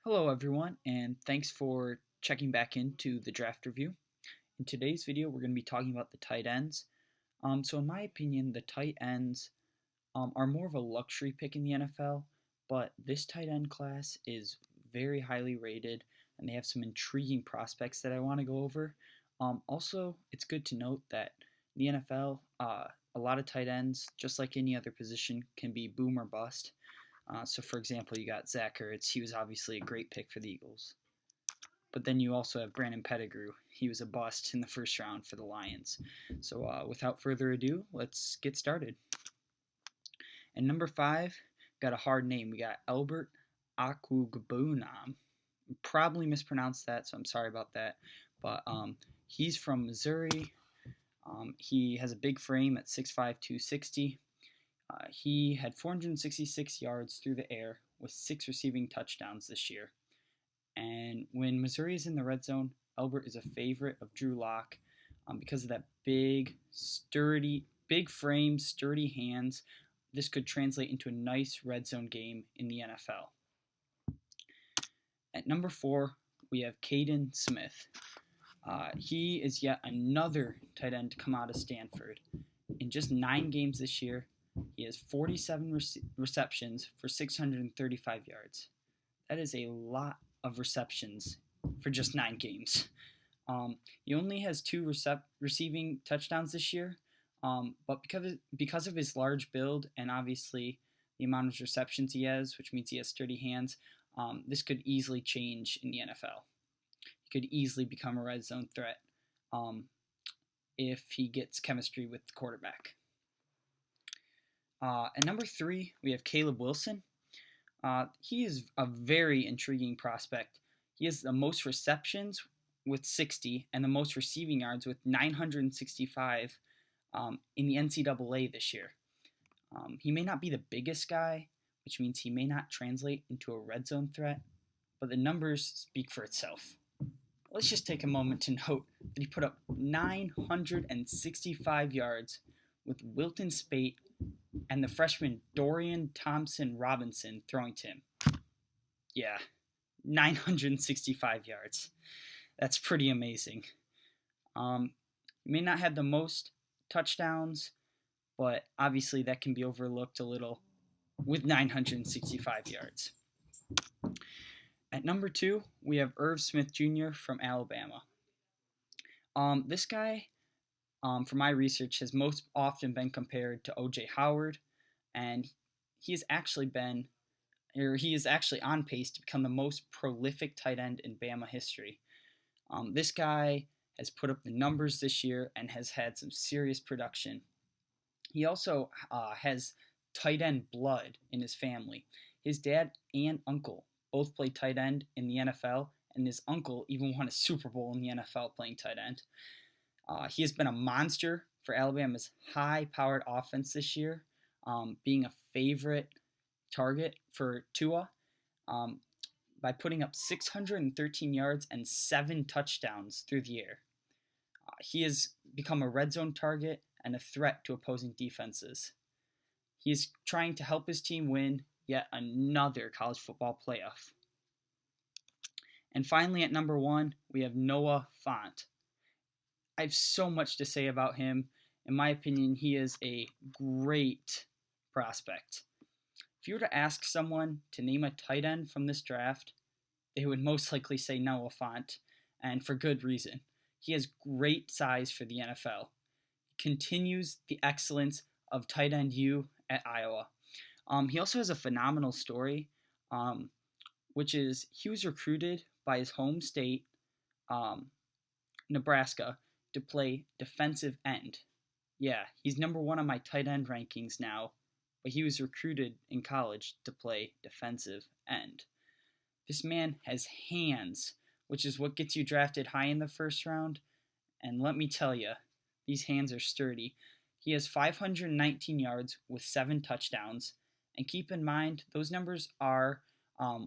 Hello, everyone, and thanks for checking back into the draft review. In today's video, we're going to be talking about the tight ends. So, in my opinion, the tight ends are more of a luxury pick in the NFL, but this tight end class is very highly rated, and they have some intriguing prospects that I want to go over. Also, it's good to note that in the NFL, a lot of tight ends, just like any other position, can be boom or bust. So, for example, you got Zach Ertz. He was obviously a great pick for the Eagles. But then you also have Brandon Pettigrew. He was a bust in the first round for the Lions. So, without further ado, let's get started. And number 5, got a hard name. We got Elbert Boun. Probably mispronounced that, so I'm sorry about that. But he's from Missouri. He has a big frame at 6'5", 260. He had 466 yards through the air with 6 receiving touchdowns this year. And when Missouri is in the red zone, Elbert is a favorite of Drew Lock because of that big frame, sturdy hands. This could translate into a nice red zone game in the NFL. At number 4, we have Kaden Smith. He is yet another tight end to come out of Stanford. In just 9 games this year, he has 47 receptions for 635 yards. That is a lot of receptions for just 9 games. He only has 2 receiving touchdowns this year, but because of his large build and obviously the amount of receptions he has, which means he has sturdy hands, this could easily change in the NFL. He could easily become a red zone threat if he gets chemistry with the quarterback. At number 3, we have Caleb Wilson. He is a very intriguing prospect. He has the most receptions with 60 and the most receiving yards with 965 in the NCAA this year. He may not be the biggest guy, which means he may not translate into a red zone threat, but the numbers speak for itself. Let's just take a moment to note that he put up 965 yards with Wilton Spate and the freshman Dorian Thompson-Robinson throwing to him. Yeah, 965 yards. That's pretty amazing. He may not have the most touchdowns, but obviously that can be overlooked a little with 965 yards. At number 2, we have Irv Smith Jr. from Alabama. This guy, from my research, has most often been compared to O.J. Howard, and he is actually on pace to become the most prolific tight end in Bama history. This guy has put up the numbers this year and has had some serious production. He also has tight end blood in his family. His dad and uncle both played tight end in the NFL, and his uncle even won a Super Bowl in the NFL playing tight end. He has been a monster for Alabama's high-powered offense this year, being a favorite target for Tua by putting up 613 yards and 7 touchdowns through the air. He has become a red zone target and a threat to opposing defenses. He is trying to help his team win yet another college football playoff. And finally, at number 1, we have Noah Fant. I have so much to say about him. In my opinion, he is a great prospect. If you were to ask someone to name a tight end from this draft, they would most likely say Noah Fant, and for good reason. He has great size for the NFL. He continues the excellence of tight end U at Iowa. He also has a phenomenal story, which is he was recruited by his home state, Nebraska, to play defensive end. Yeah, he's number 1 on my tight end rankings now, but he was recruited in college to play defensive end. This man has hands, which is what gets you drafted high in the first round, and let me tell you, these hands are sturdy. He has 519 yards with 7 touchdowns, and keep in mind, those numbers are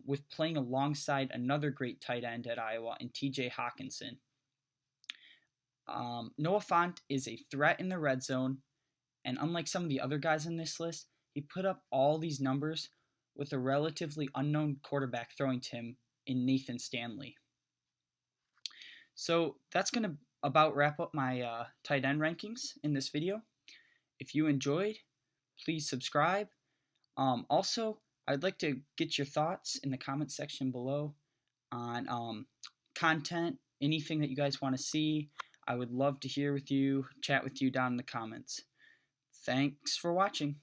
with playing alongside another great tight end at Iowa in T.J. Hawkinson. Noah Fant is a threat in the red zone, and unlike some of the other guys on this list, he put up all these numbers with a relatively unknown quarterback throwing to him in Nathan Stanley. So that's going to about wrap up my tight end rankings in this video. If you enjoyed, please subscribe. Also, I'd like to get your thoughts in the comment section below on content, anything that you guys want to see. I would love to hear with you, chat with you down in the comments. Thanks for watching.